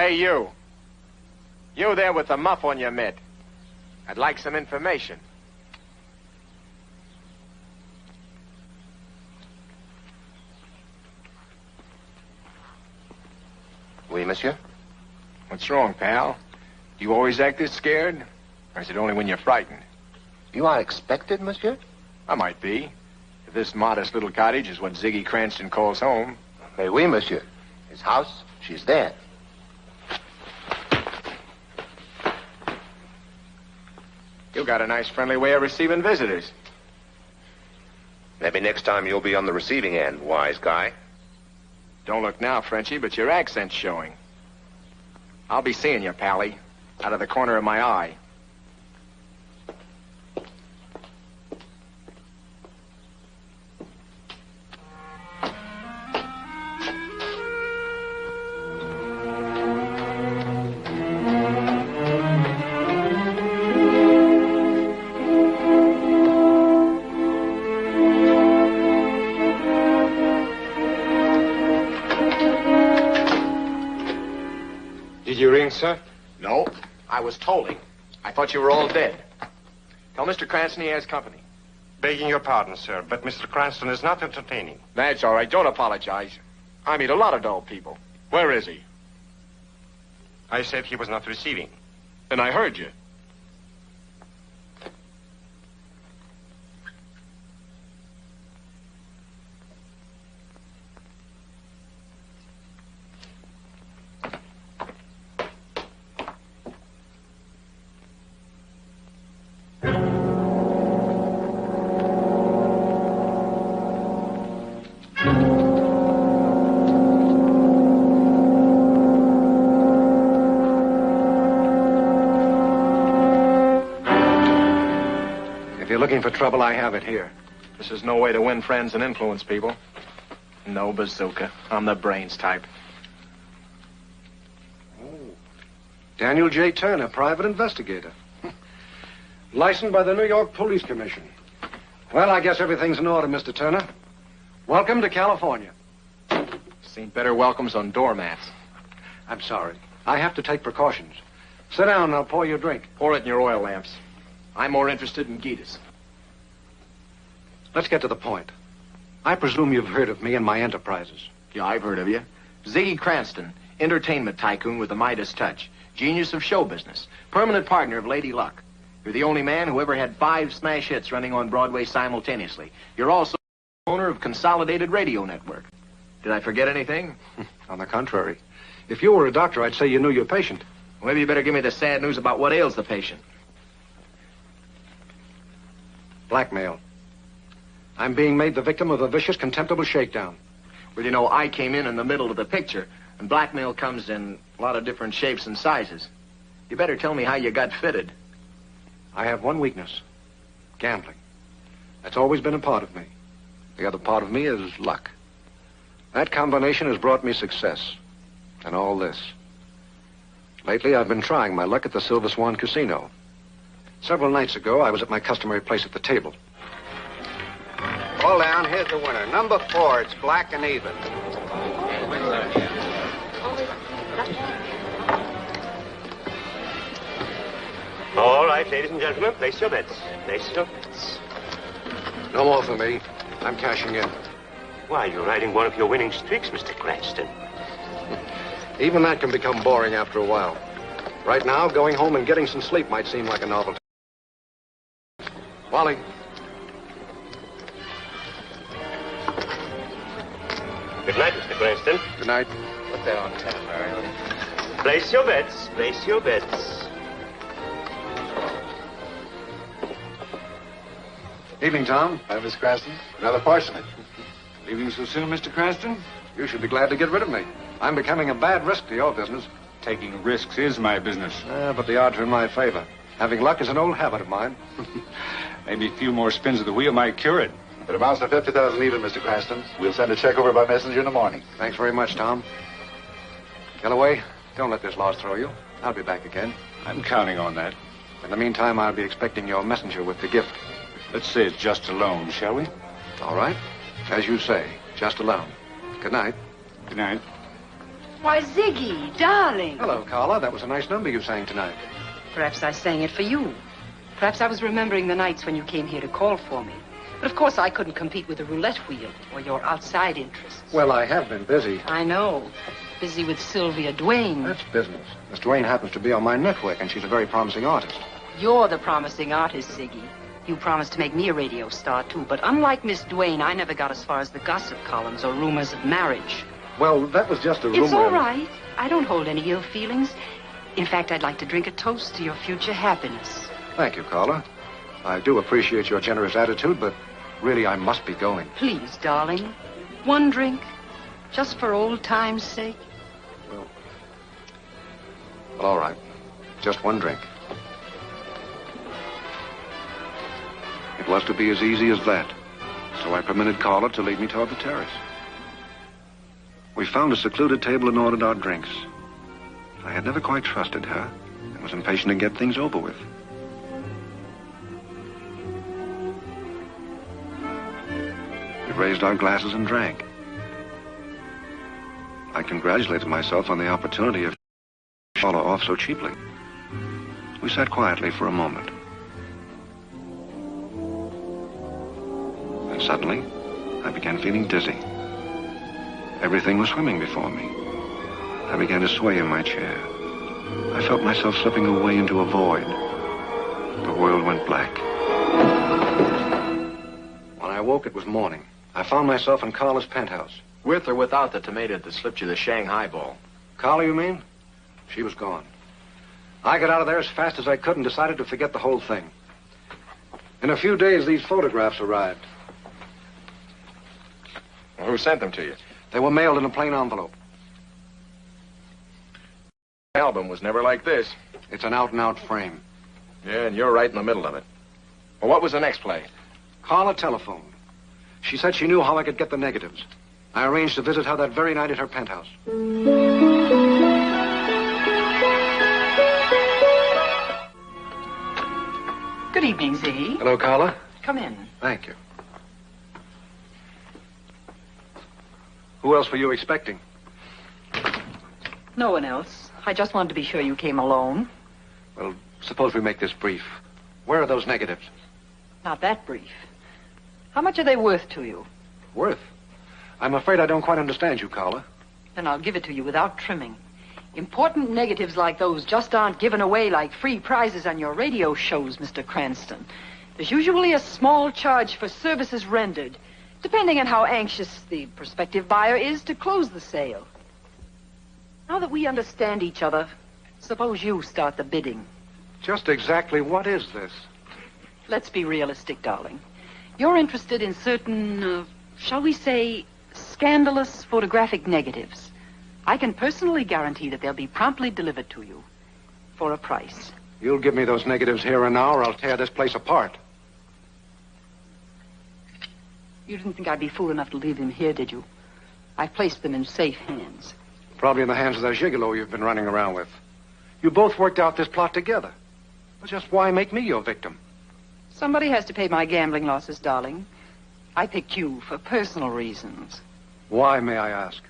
Hey, you. You there with the muff on your mitt. I'd like some information. Oui, monsieur? What's wrong, pal? Do you always act this scared? Or is it only when you're frightened? You are expected, monsieur? I might be. If this modest little cottage is what Ziggy Cranston calls home. Mais oui, monsieur. His house, she's there. You got a nice friendly way of receiving visitors. Maybe next time you'll be on the receiving end, wise guy. Don't look now, Frenchie, but your accent's showing. I'll be seeing you, Pally, out of the corner of my eye. Did you ring, sir? No, I was tolling. I thought you were all dead. Tell Mr. Cranston he has company. Begging your pardon, sir, but Mr. Cranston is not entertaining. That's all right. Don't apologize. I meet a lot of dull people. Where is he? I said he was not receiving. And I heard you. Looking for trouble, I have it here. This is no way to win friends and influence people. No bazooka. I'm the brains type. Oh. Daniel J. Turner, private investigator. Licensed by the New York Police Commission. Well, I guess everything's in order, Mr. Turner. Welcome to California. Seen better welcomes on doormats. I'm sorry. I have to take precautions. Sit down and I'll pour you a drink. Pour it in your oil lamps. I'm more interested in Gitas. Let's get to the point. I presume you've heard of me and my enterprises. Yeah, I've heard of you. Ziggy Cranston, entertainment tycoon with the Midas touch. Genius of show business. Permanent partner of Lady Luck. You're the only man who ever had 5 smash hits running on Broadway simultaneously. You're also owner of Consolidated Radio Network. Did I forget anything? On the contrary. If you were a doctor, I'd say you knew your patient. Well, maybe you better give me the sad news about what ails the patient. Blackmail. I'm being made the victim of a vicious, contemptible shakedown. Well, you know, I came in the middle of the picture, and blackmail comes in a lot of different shapes and sizes. You better tell me how you got fitted. I have one weakness. Gambling. That's always been a part of me. The other part of me is luck. That combination has brought me success. And all this. Lately, I've been trying my luck at the Silver Swan Casino. Several nights ago, I was at my customary place at the table. Hold down. Here's the winner. Number 4. It's black and even. All right, ladies and gentlemen, place your bets. Place your bets. No more for me. I'm cashing in. Why, you're riding one of your winning streaks, Mr. Cranston. Even that can become boring after a while. Right now, going home and getting some sleep might seem like a novelty. Wally. Good night, Mr. Cranston. Good night. Put that on tap, Marion. Place your bets. Place your bets. Evening, Tom. Hi, Miss Cranston. Rather fortunate. Leaving so soon, Mr. Cranston? You should be glad to get rid of me. I'm becoming a bad risk to your business. Taking risks is my business. But the odds are in my favor. Having luck is an old habit of mine. Maybe a few more spins of the wheel might cure it. It amounts to 50,000 even, Mr. Cranston. We'll send a check over by messenger in the morning. Thanks very much, Tom. Galloway, don't let this loss throw you. I'll be back again. I'm counting on that. In the meantime, I'll be expecting your messenger with the gift. Let's say it's just a loan, shall we? All right. As you say, just a loan. Good night. Good night. Why, Ziggy, darling. Hello, Carla. That was a nice number you sang tonight. Perhaps I sang it for you. Perhaps I was remembering the nights when you came here to call for me. But of course I couldn't compete with the roulette wheel or your outside interests. Well, I have been busy. I know. Busy with Sylvia Duane. That's business. Miss Duane happens to be on my network, and she's a very promising artist. You're the promising artist, Ziggy. You promised to make me a radio star, too. But unlike Miss Duane, I never got as far as the gossip columns or rumors of marriage. Well, that was just a rumor. It's all right. I don't hold any ill feelings. In fact, I'd like to drink a toast to your future happiness. Thank you, Carla. I do appreciate your generous attitude, but really I must be going. Please, darling. One drink. Just for old time's sake. Well, all right. Just one drink. It was to be as easy as that. So I permitted Carla to lead me toward the terrace. We found a secluded table and ordered our drinks. I had never quite trusted her and was impatient to get things over with. We raised our glasses and drank. I congratulated myself on the opportunity of follow off so cheaply. We sat quietly for a moment. And suddenly, I began feeling dizzy. Everything was swimming before me. I began to sway in my chair. I felt myself slipping away into a void. The world went black. When I woke, it was morning. I found myself in Carla's penthouse. With or without the tomato that slipped you the Shanghai ball? Carla, you mean? She was gone. I got out of there as fast as I could and decided to forget the whole thing. In a few days, these photographs arrived. Well, who sent them to you? They were mailed in a plain envelope. The album was never like this. It's an out-and-out frame. Yeah, and you're right in the middle of it. Well, what was the next play? Carla telephoned. She said she knew how I could get the negatives. I arranged to visit her that very night at her penthouse. Good evening, Ziggy. Hello, Carla. Come in. Thank you. Who else were you expecting? No one else. I just wanted to be sure you came alone. Well, suppose we make this brief. Where are those negatives? Not that brief. How much are they worth to you? Worth? I'm afraid I don't quite understand you, Carla. Then I'll give it to you without trimming. Important negatives like those just aren't given away like free prizes on your radio shows, Mr. Cranston. There's usually a small charge for services rendered, depending on how anxious the prospective buyer is to close the sale. Now that we understand each other, suppose you start the bidding. Just exactly what is this? Let's be realistic, darling. You're interested in certain, shall we say, scandalous photographic negatives. I can personally guarantee that they'll be promptly delivered to you for a price. You'll give me those negatives here and now, or I'll tear this place apart. You didn't think I'd be fool enough to leave them here, did you? I've placed them in safe hands. Probably in the hands of that gigolo you've been running around with. You both worked out this plot together. But just why make me your victim? Somebody has to pay my gambling losses, darling. I picked you for personal reasons. Why, may I ask?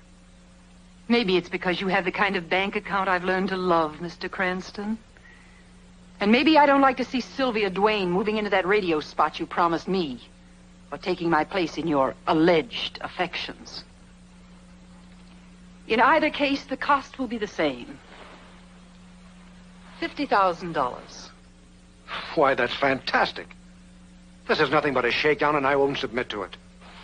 Maybe it's because you have the kind of bank account I've learned to love, Mr. Cranston. And maybe I don't like to see Sylvia Duane moving into that radio spot you promised me, or taking my place in your alleged affections. In either case, the cost will be the same. $50,000. Why, that's fantastic. This is nothing but a shakedown, and I won't submit to it.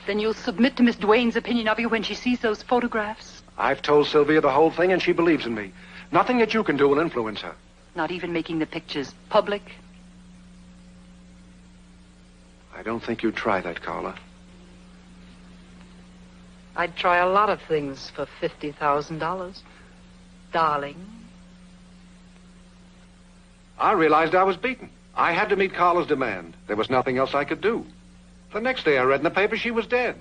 Then you'll submit to Miss Duane's opinion of you when she sees those photographs? I've told Sylvia the whole thing, and she believes in me. Nothing that you can do will influence her. Not even making the pictures public? I don't think you'd try that, Carla. I'd try a lot of things for $50,000. Darling. I realized I was beaten. I had to meet Carla's demand. There was nothing else I could do. The next day I read in the paper she was dead.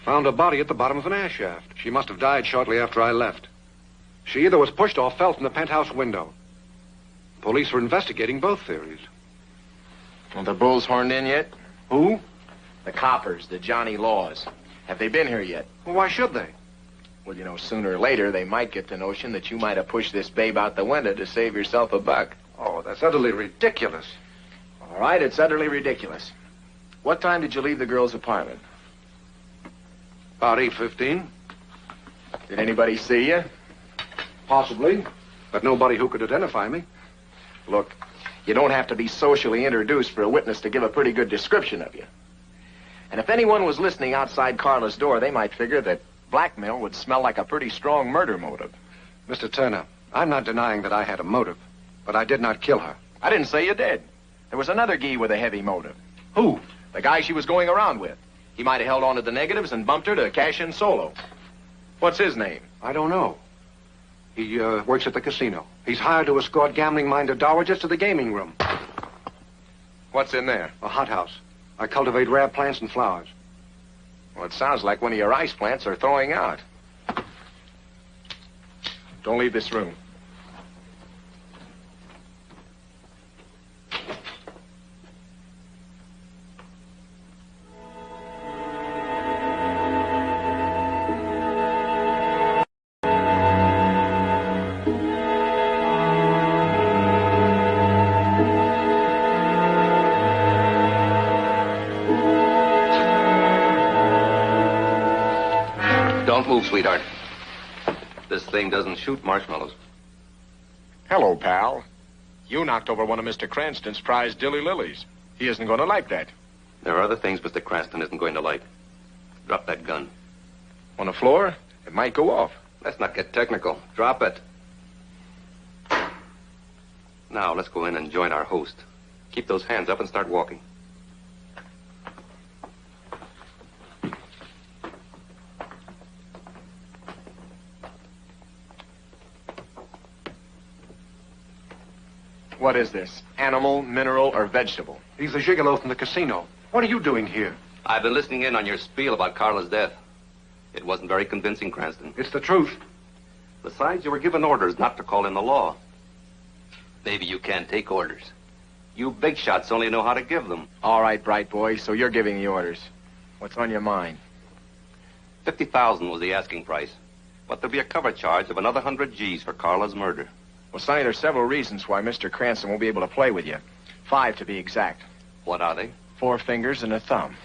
Found her body at the bottom of an ash shaft. She must have died shortly after I left. She either was pushed or fell from the penthouse window. Police were investigating both theories. Well, the bulls horned in yet? Who? The coppers, the Johnny Laws. Have they been here yet? Well, why should they? Well, you know, sooner or later, they might get the notion that you might have pushed this babe out the window to save yourself a buck. Oh, that's utterly ridiculous. All right, it's utterly ridiculous. What time did you leave the girl's apartment? About 8:15. Did anybody see you? Possibly, but nobody who could identify me. Look, you don't have to be socially introduced for a witness to give a pretty good description of you. And if anyone was listening outside Carla's door, they might figure that blackmail would smell like a pretty strong murder motive. Mr. Turner, I'm not denying that I had a motive, but I did not kill her. I didn't say you did. There was another gee with a heavy motive. Who? The guy she was going around with. He might have held on to the negatives and bumped her to cash in solo. What's his name? I don't know. He works at the casino. He's hired to escort gambling-minded dowagers to the gaming room. What's in there? A hothouse. I cultivate rare plants and flowers. Well, it sounds like one of your ice plants are thawing out. Don't leave this room. Don't move, sweetheart. This thing doesn't shoot marshmallows. Hello, pal. You knocked over one of Mr. Cranston's prized dilly lilies. He isn't going to like that. There are other things Mr. Cranston isn't going to like. Drop that gun. On the floor, it might go off. Let's not get technical. Drop it. Now, let's go in and join our host. Keep those hands up and start walking. What is this? Animal, mineral, or vegetable? He's the gigolo from the casino. What are you doing here? I've been listening in on your spiel about Carla's death. It wasn't very convincing, Cranston. It's the truth. Besides, you were given orders not to call in the law. Maybe you can't take orders. You big shots only know how to give them. All right, bright boy, so you're giving the orders. What's on your mind? $50,000 was the asking price. But there'll be a cover charge of another 100 G's for Carla's murder. Well, Sonny, there's several reasons why Mr. Cranston won't be able to play with you. 5 to be exact. What are they? 4 fingers and a thumb.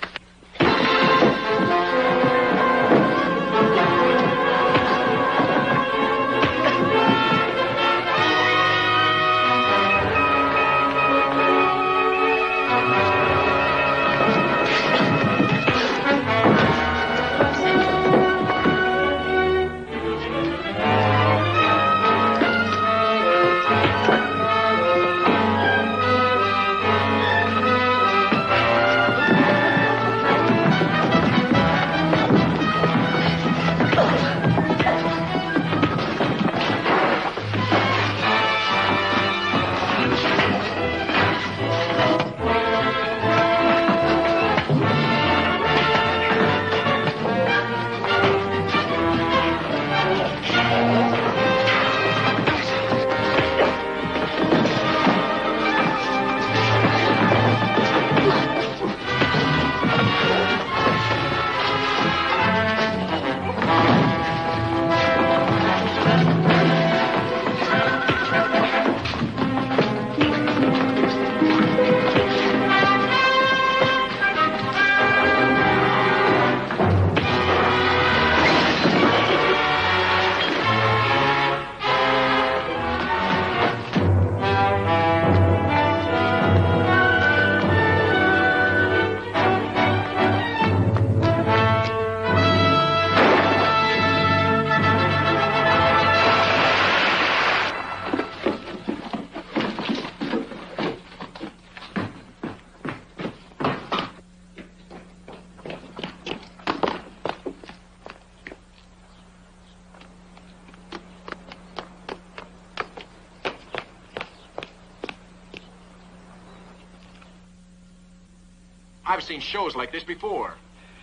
I've seen shows like this before.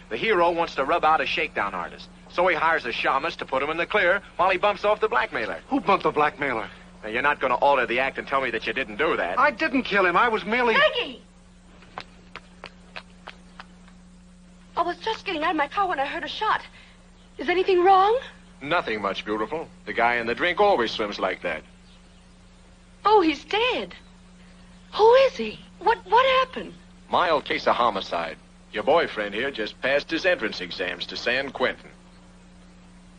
The hero wants to rub out a shakedown artist, so he hires a shamus to put him in the clear while he bumps off the blackmailer. Who bumped the blackmailer? Now, you're not going to alter the act and tell me that you didn't do that. I didn't kill him. I was merely... Peggy! I was just getting out of my car when I heard a shot. Is anything wrong? Nothing much, beautiful. The guy in the drink always swims like that. Oh, he's dead. Who is he? What happened? Mild case of homicide. Your boyfriend here just passed his entrance exams to San Quentin.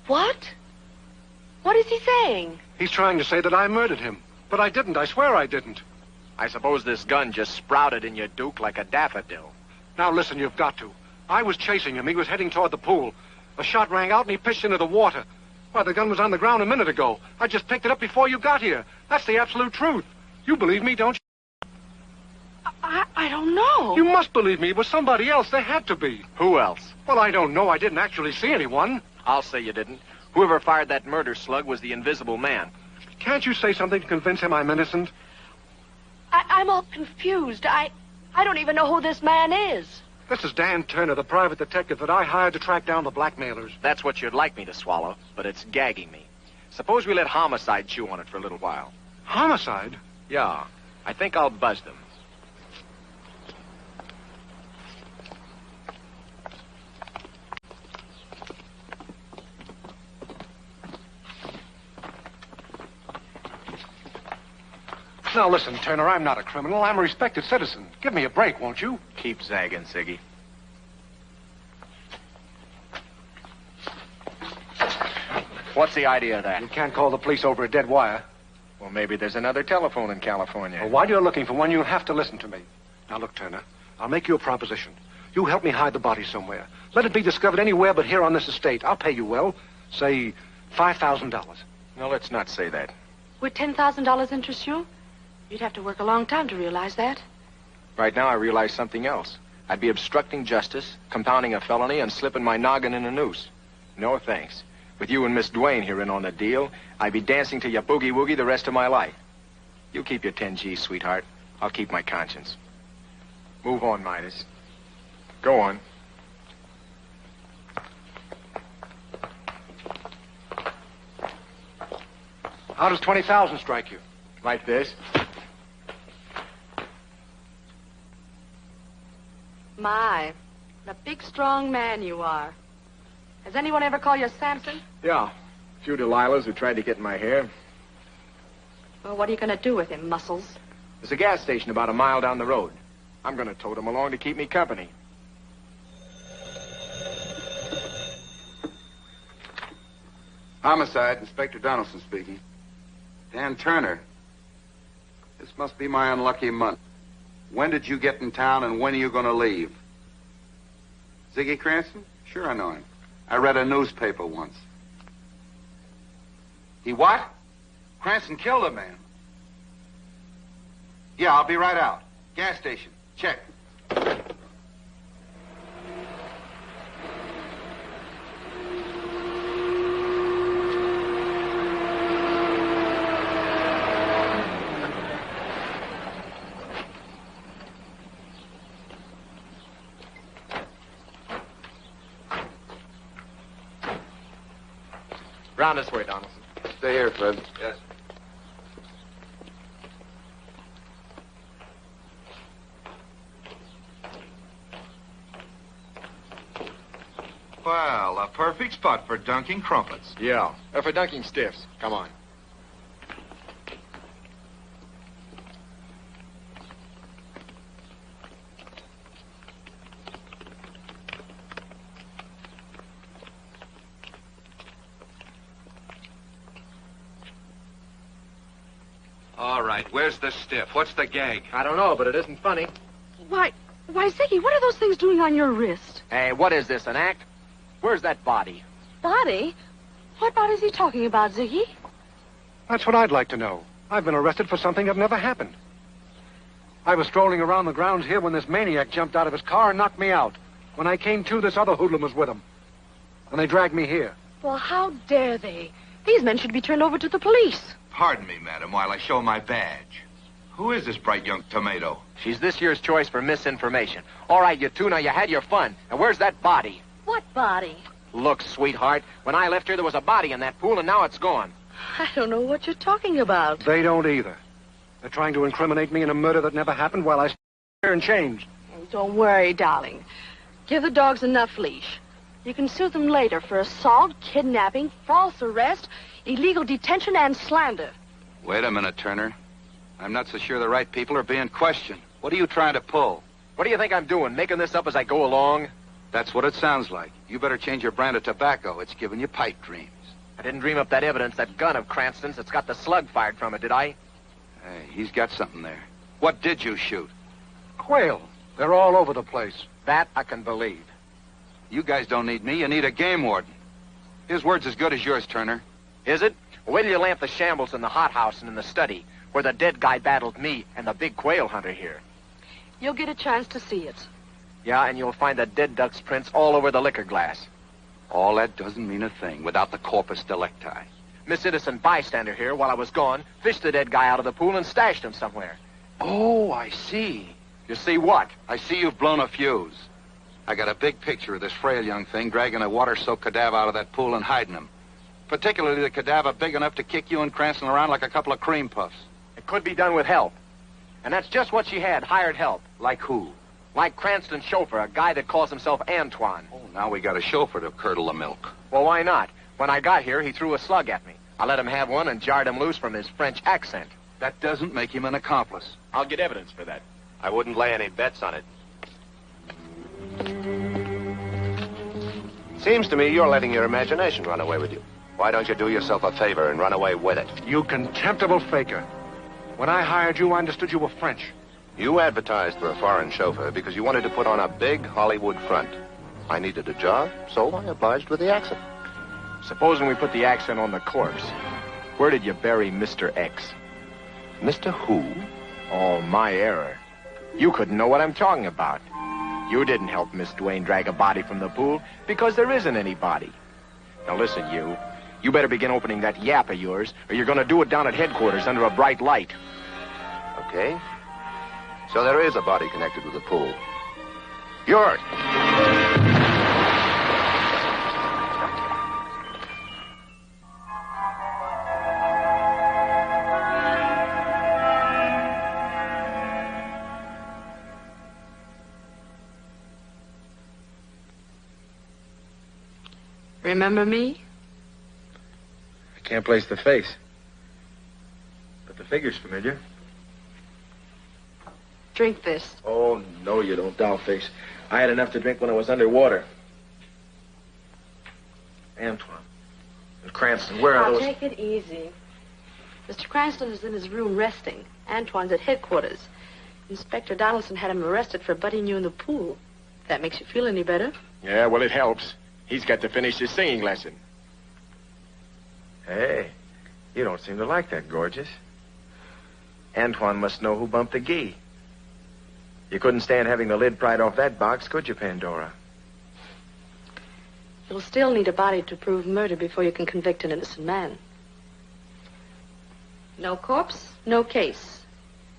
What? What is he saying? He's trying to say that I murdered him. But I didn't. I swear I didn't. I suppose this gun just sprouted in your Duke like a daffodil. Now listen, you've got to. I was chasing him. He was heading toward the pool. A shot rang out and he pitched into the water. Why, the gun was on the ground a minute ago. I just picked it up before you got here. That's the absolute truth. You believe me, don't you? I don't know. You must believe me. It was somebody else. There had to be. Who else? Well, I don't know. I didn't actually see anyone. I'll say you didn't. Whoever fired that murder slug was the Invisible Man. Can't you say something to convince him I'm innocent? I'm all confused. I don't even know who this man is. This is Dan Turner, the private detective that I hired to track down the blackmailers. That's what you'd like me to swallow, but it's gagging me. Suppose we let Homicide chew on it for a little while. Homicide? Yeah. I think I'll buzz them. Now, listen, Turner, I'm not a criminal. I'm a respected citizen. Give me a break, won't you? Keep zagging, Siggy. What's the idea of that? You can't call the police over a dead wire. Well, maybe there's another telephone in California. Well, while you're looking for one, you'll have to listen to me. Now, look, Turner, I'll make you a proposition. You help me hide the body somewhere. Let it be discovered anywhere but here on this estate. I'll pay you well. Say, $5,000. No, let's not say that. Would $10,000 interest you? You'd have to work a long time to realize that. Right now, I realize something else. I'd be obstructing justice, compounding a felony, and slipping my noggin in a noose. No, thanks. With you and Miss Duane here in on the deal, I'd be dancing to your boogie-woogie the rest of my life. You keep your 10 G's, sweetheart. I'll keep my conscience. Move on, Midas. Go on. How does 20,000 strike you? Like this? My, the big, strong man you are. Has anyone ever called you Samson? Yeah. A few Delilahs who tried to get in my hair. Well, what are you going to do with him, Muscles? There's a gas station about a mile down the road. I'm going to tote him along to keep me company. Homicide, Inspector Donaldson speaking. Dan Turner. This must be my unlucky month. When did you get in town and when are you going to leave? Ziggy Cranston? Sure, I know him. I read a newspaper once. He what? Cranston killed a man. Yeah, I'll be right out. Gas station. Check. Round this way, Donaldson. Stay here, Fred. Yes. Well, a perfect spot for dunking crumpets. Yeah. For dunking stiffs. Come on. All right, where's the stiff? What's the gag? I don't know, but it isn't funny. Why, Ziggy, what are those things doing on your wrist? Hey, what is this, an act? Where's that body? Body? What body's he talking about, Ziggy? That's what I'd like to know. I've been arrested for something that never happened. I was strolling around the grounds here when this maniac jumped out of his car and knocked me out. When I came to, this other hoodlum was with him. And they dragged me here. Well, how dare they? These men should be turned over to the police. Pardon me, madam, while I show my badge. Who is this bright young tomato? She's this year's choice for misinformation. All right, you two, now you had your fun. And where's that body? What body? Look, sweetheart, when I left here, there was a body in that pool, and now it's gone. I don't know what you're talking about. They don't either. They're trying to incriminate me in a murder that never happened while I stand here and change. Oh, don't worry, darling. Give the dogs enough leash. You can sue them later for assault, kidnapping, false arrest, illegal detention, and slander. Wait a minute, Turner. I'm not so sure the right people are being questioned. What are you trying to pull? What do you think I'm doing, making this up as I go along? That's what it sounds like. You better change your brand of tobacco. It's giving you pipe dreams. I didn't dream up that evidence, that gun of Cranston's that's got the slug fired from it, did I? Hey, he's got something there. What did you shoot? Quail. They're all over the place. That I can believe. You guys don't need me. You need a game warden. His word's as good as yours, Turner. Is it? Well, wait till you lamp the shambles in the hothouse and in the study, where the dead guy battled me and the big quail hunter here. You'll get a chance to see it. Yeah, and you'll find the dead duck's prints all over the liquor glass. All that doesn't mean a thing without the corpus delicti. Miss Innocent bystander here, while I was gone, fished the dead guy out of the pool and stashed him somewhere. Oh, I see. You see what? I see you've blown a fuse. I got a big picture of this frail young thing dragging a water-soaked cadaver out of that pool and hiding him. Particularly the cadaver big enough to kick you and Cranston around like a couple of cream puffs. It could be done with help. And that's just what she had, hired help. Like who? Like Cranston's chauffeur, a guy that calls himself Antoine. Oh, now we got a chauffeur to curdle the milk. Well, why not? When I got here, he threw a slug at me. I let him have one and jarred him loose from his French accent. That doesn't make him an accomplice. I'll get evidence for that. I wouldn't lay any bets on it. Seems to me you're letting your imagination run away with you. Why don't you do yourself a favor and run away with it? You contemptible faker. When I hired you, I understood you were French. You advertised for a foreign chauffeur because you wanted to put on a big Hollywood front. I needed a job, so I obliged with the accent. Supposing we put the accent on the corpse. Where did you bury Mr. X? Mr. Who? Oh, my error. You couldn't know what I'm talking about. You didn't help Miss Duane drag a body from the pool because there isn't any body. Now listen, you. You better begin opening that yap of yours, or you're going to do it down at headquarters under a bright light. Okay. So there is a body connected with the pool. Yours. Remember me? I can't place the face. But the figure's familiar. Drink this. Oh, no, you don't, dollface. I had enough to drink when I was underwater. Antoine. And Cranston, where are Now, those? take it easy. Mr. Cranston is in his room resting. Antoine's at headquarters. Inspector Donaldson had him arrested for butting you in the pool. If that makes you feel any better. Yeah, well, it helps. He's got to finish his singing lesson. Hey, you don't seem to like that, gorgeous. Antoine must know who bumped the gee. You couldn't stand having the lid pried off that box, could you, Pandora? You'll still need a body to prove murder before you can convict an innocent man. No corpse, no case.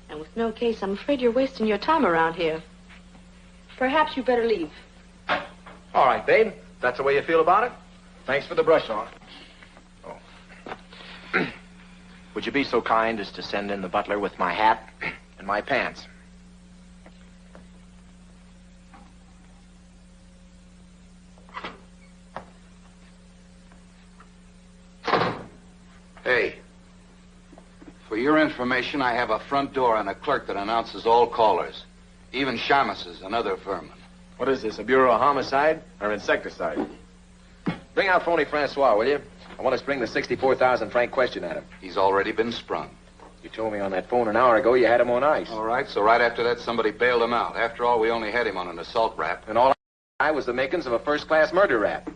And with no case, I'm afraid you're wasting your time around here. Perhaps you better leave. All right, babe. That's the way you feel about it? Thanks for the brush off. Oh. Would you be so kind as to send in the butler with my hat and my pants? Hey, for your information, I have a front door and a clerk that announces all callers, even Shamus's and other vermin. What is this, a Bureau of Homicide or insecticide? Bring out phony Francois, will you? I want to spring the 64,000 franc question at him. He's already been sprung. You told me on that phone an hour ago you had him on ice. All right, so right after that, somebody bailed him out. After all, we only had him on an assault rap. And all I was the makings of a first-class murder rap.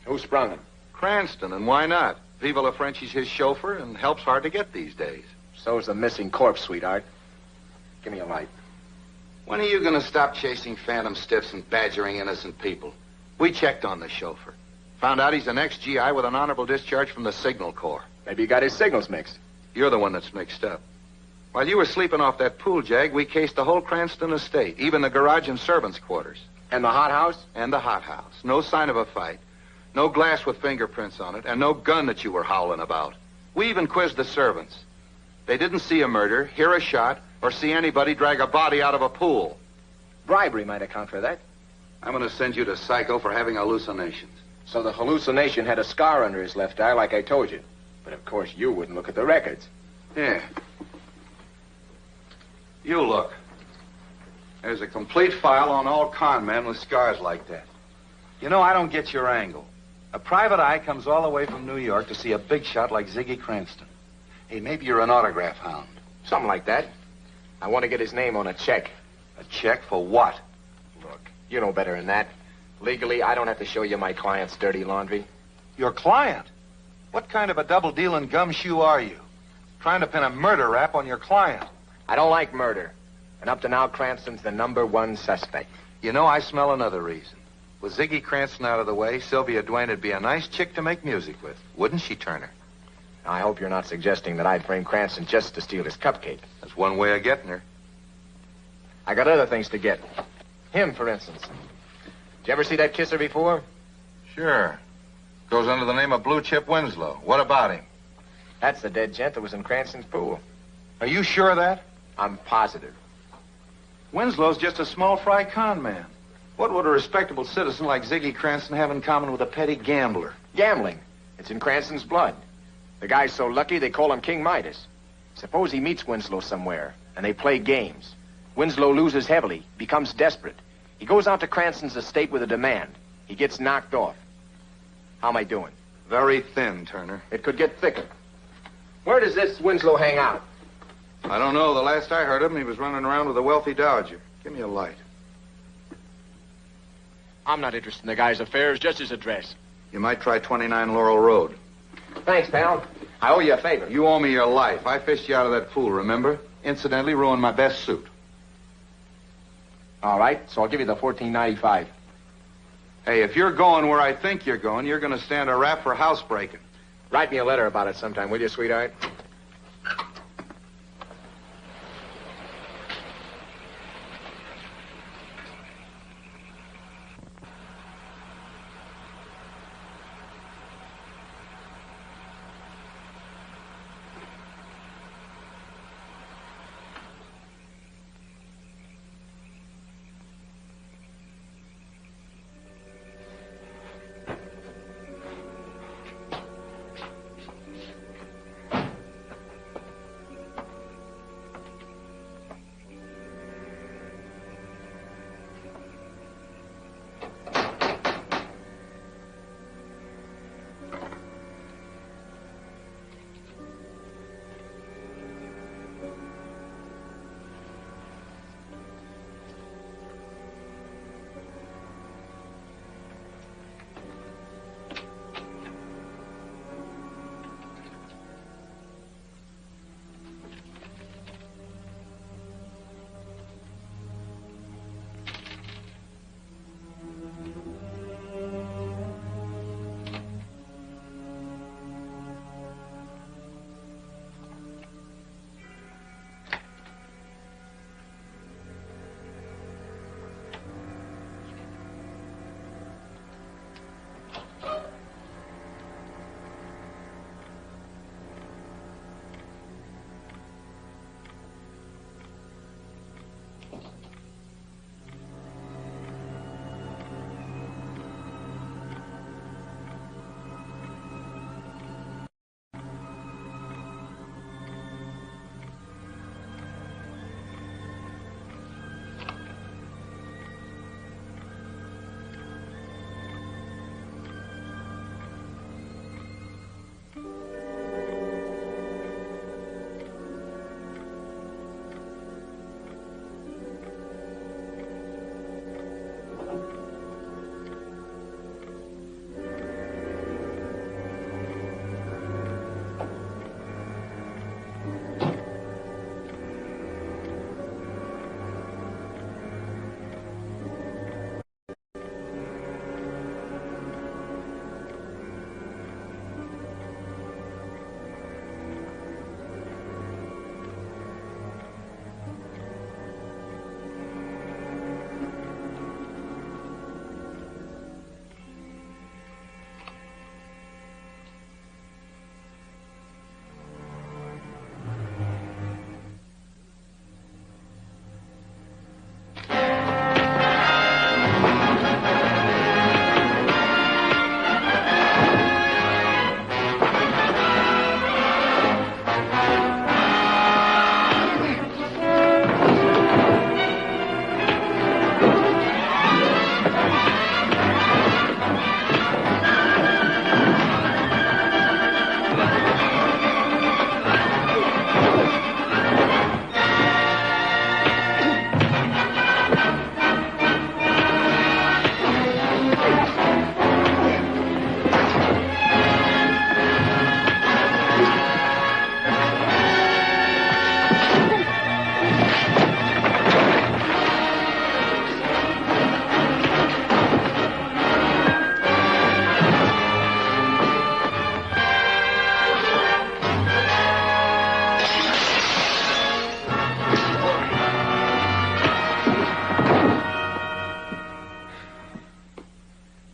Who sprung him? Cranston, and why not? Vive la Frenchie's his chauffeur, and help's hard to get these days. So's the missing corpse, sweetheart. Give me a light. When are you going to stop chasing phantom stiffs and badgering innocent people? We checked on the chauffeur. Found out he's an ex-GI with an honorable discharge from the Signal Corps. Maybe you got his signals mixed. You're the one that's mixed up. While you were sleeping off that pool jag, we cased the whole Cranston estate, even the garage and servants' quarters. And the hothouse? And the hothouse. No sign of a fight. No glass with fingerprints on it, and no gun that you were howling about. We even quizzed the servants. They didn't see a murder, hear a shot, or see anybody drag a body out of a pool. Bribery might account for that. I'm going to send you to Psycho for having hallucinations. So the hallucination had a scar under his left eye, like I told you. But of course, you wouldn't look at the records. Yeah. You look. There's a complete file on all con men with scars like that. You know, I don't get your angle. A private eye comes all the way from New York to see a big shot like Ziggy Cranston. Hey, maybe you're an autograph hound. Something like that. I want to get his name on a check. A check for what? Look, you know better than that. Legally, I don't have to show you my client's dirty laundry. Your client? What kind of a double-dealing gumshoe are you? Trying to pin a murder rap on your client. I don't like murder. And up to now, Cranston's the #1 suspect. You know, I smell another reason. With Ziggy Cranston out of the way, Sylvia Duane would be a nice chick to make music with. Wouldn't she, Turner? I hope you're not suggesting that I'd frame Cranston just to steal his cupcake. That's one way of getting her. I got other things to get. Him, for instance. Did you ever see that kisser before? Sure. Goes under the name of Blue Chip Winslow. What about him? That's the dead gent that was in Cranston's pool. Are you sure of that? I'm positive. Winslow's just a small fry con man. What would a respectable citizen like Ziggy Cranston have in common with a petty gambler? Gambling. It's in Cranston's blood. The guy's so lucky they call him King Midas. Suppose he meets Winslow somewhere, and they play games. Winslow loses heavily, becomes desperate. He goes out to Cranston's estate with a demand. He gets knocked off. How am I doing? Very thin, Turner. It could get thicker. Where does this Winslow hang out? I don't know. The last I heard of him, he was running around with a wealthy dowager. Give me a light. I'm not interested in the guy's affairs, just his address. You might try 29 Laurel Road. Thanks, pal. I owe you a favor. You owe me your life. I fished you out of that pool, remember? Incidentally, ruined my best suit. All right, so I'll give you the $14.95. Hey, if you're going where I think you're going to stand a rap for housebreaking. Write me a letter about it sometime, will you, sweetheart?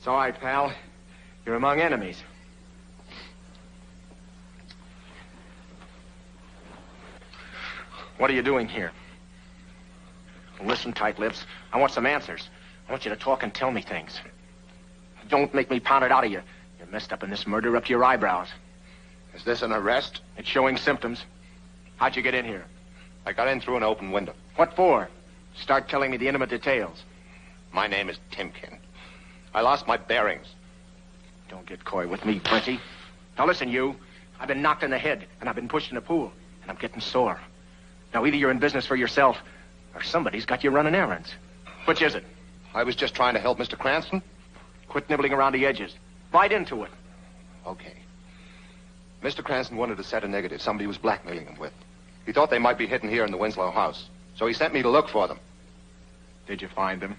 It's all right, pal. You're among enemies. What are you doing here? Listen, tight lips. I want some answers. I want you to talk and tell me things. Don't make me pound it out of you. You're messed up in this murder up to your eyebrows. Is this an arrest? It's showing symptoms. How'd you get in here? I got in through an open window. What for? Start telling me the intimate details. My name is Timkin. I lost my bearings. Don't get coy with me, Frenchie. Now listen, you. I've been knocked in the head, and I've been pushed in a pool, and I'm getting sore. Now, either you're in business for yourself, or somebody's got you running errands. Which is it? I was just trying to help Mr. Cranston. Quit nibbling around the edges. Bite into it. Okay. Mr. Cranston wanted to set a negative somebody was blackmailing him with. He thought they might be hidden here in the Winslow house. So he sent me to look for them. Did you find them?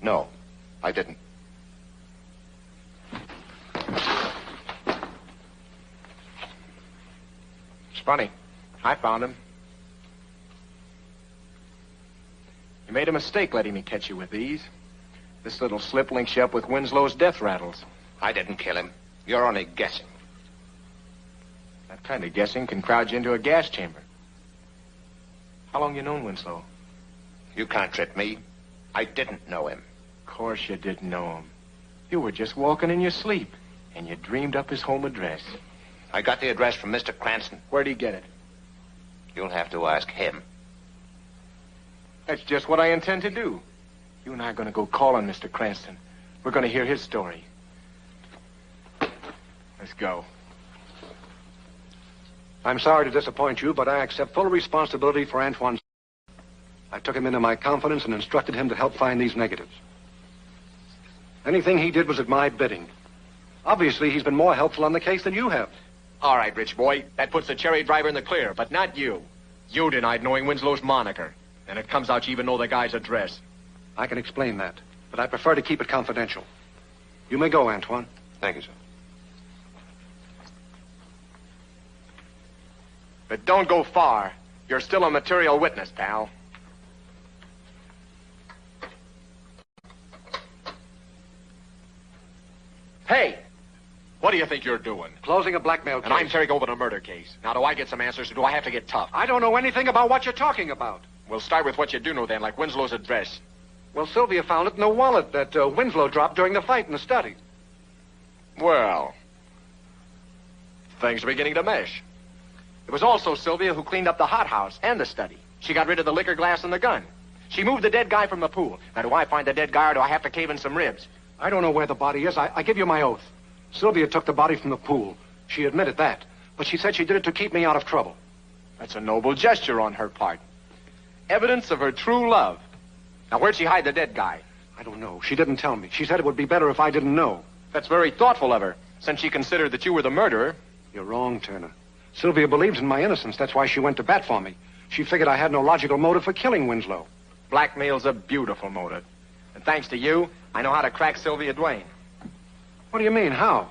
No, I didn't. It's funny. I found him. You made a mistake letting me catch you with these. This little slip links you up with Winslow's death rattles. I didn't kill him. You're only guessing. That kind of guessing can crowd you into a gas chamber. How long you known Winslow? You can't trick me. I didn't know him. Of course you didn't know him. You were just walking in your sleep, and you dreamed up his home address. I got the address from Mr. Cranston. Where'd he get it? You'll have to ask him. That's just what I intend to do. You and I are going to go call on Mr. Cranston. We're going to hear his story. Let's go. I'm sorry to disappoint you, but I accept full responsibility for Antoine's. I took him into my confidence and instructed him to help find these negatives. Anything he did was at my bidding. Obviously, he's been more helpful on the case than you have. All right, rich boy. That puts the cherry driver in the clear, but not you. You denied knowing Winslow's moniker. And it comes out you even know the guy's address. I can explain that, but I prefer to keep it confidential. You may go, Antoine. Thank you, sir. But don't go far. You're still a material witness, pal. Hey! What do you think you're doing? Closing a blackmail case. And I'm tearing over a murder case. Now, do I get some answers, or do I have to get tough? I don't know anything about what you're talking about. We'll start with what you do know, then, like Winslow's address. Well, Sylvia found it in the wallet that Winslow dropped during the fight in the study. Well, things are beginning to mesh. It was also Sylvia who cleaned up the hothouse and the study. She got rid of the liquor glass and the gun. She moved the dead guy from the pool. Now, do I find the dead guy, or do I have to cave in some ribs? I don't know where the body is. I give you my oath. Sylvia took the body from the pool. She admitted that. But she said she did it to keep me out of trouble. That's a noble gesture on her part. Evidence of her true love. Now, where'd she hide the dead guy? I don't know. She didn't tell me. She said it would be better if I didn't know. That's very thoughtful of her, since she considered that you were the murderer. You're wrong, Turner. Sylvia believes in my innocence. That's why she went to bat for me. She figured I had no logical motive for killing Winslow. Blackmail's a beautiful motive. And thanks to you, I know how to crack Sylvia Duane. What do you mean? How?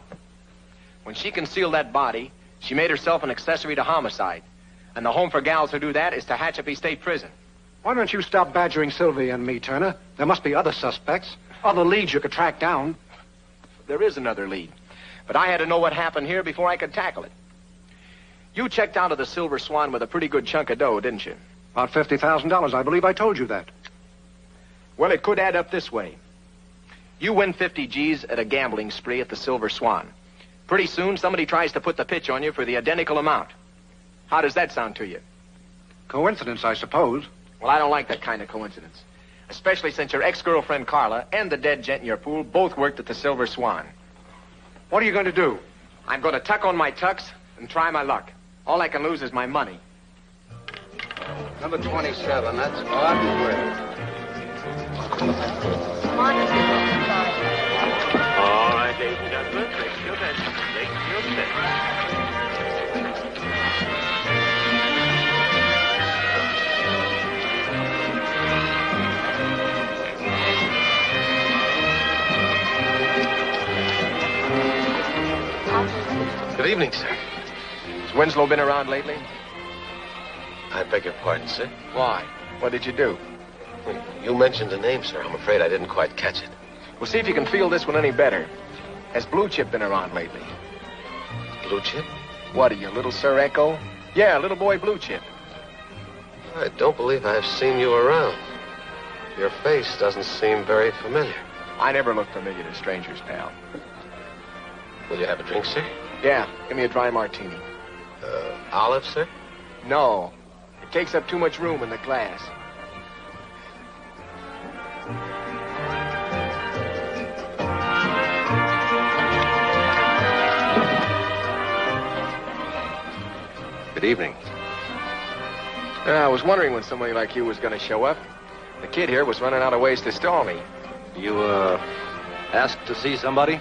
When she concealed that body, she made herself an accessory to homicide. And the home for gals who do that is Tehachapi State Prison. Why don't you stop badgering Sylvia and me, Turner? There must be other suspects, other leads you could track down. There is another lead. But I had to know what happened here before I could tackle it. You checked out of the Silver Swan with a pretty good chunk of dough, didn't you? About $50,000. I believe I told you that. Well, it could add up this way. You win 50 G's at a gambling spree at the Silver Swan. Pretty soon, somebody tries to put the pitch on you for the identical amount. How does that sound to you? Coincidence, I suppose. Well, I don't like that kind of coincidence. Especially since your ex-girlfriend Carla and the dead gent in your pool both worked at the Silver Swan. What are you going to do? I'm going to tuck on my tux and try my luck. All I can lose is my money. Number 27, that's odd grade. All right, ladies and gentlemen, take your bets. Take your bets. Good evening, sir. Has Winslow been around lately? I beg your pardon, sir. Why? What did you do? You mentioned a name, sir. I'm afraid I didn't quite catch it. We'll see if you can feel this one any better. Has Blue Chip been around lately? Blue Chip? What are you, little Sir Echo? Yeah, little boy Blue Chip. I don't believe I've seen you around. Your face doesn't seem very familiar. I never look familiar to strangers, pal. Will you have a drink, sir? Yeah, give me a dry martini. Olive, sir? No. It takes up too much room in the glass. Good evening. I was wondering when somebody like you was going to show up. The kid here was running out of ways to stall me. You, asked to see somebody?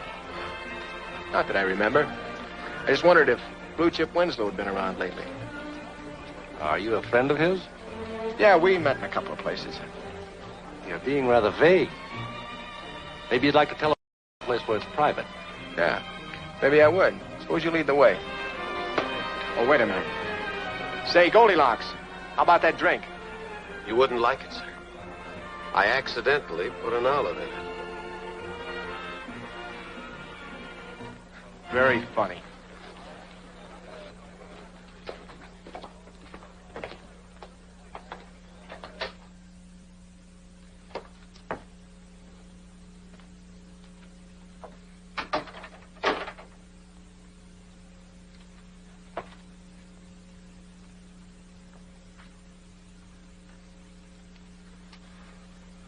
Not that I remember. I just wondered if Blue Chip Winslow had been around lately. Are you a friend of his? Yeah, we met in a couple of places. You're being rather vague. Maybe you'd like to tell us a place where it's private. Yeah, maybe I would. Suppose you lead the way. Oh, wait a minute. Say, Goldilocks, how about that drink? You wouldn't like it, sir. I accidentally put an olive in it. Very funny.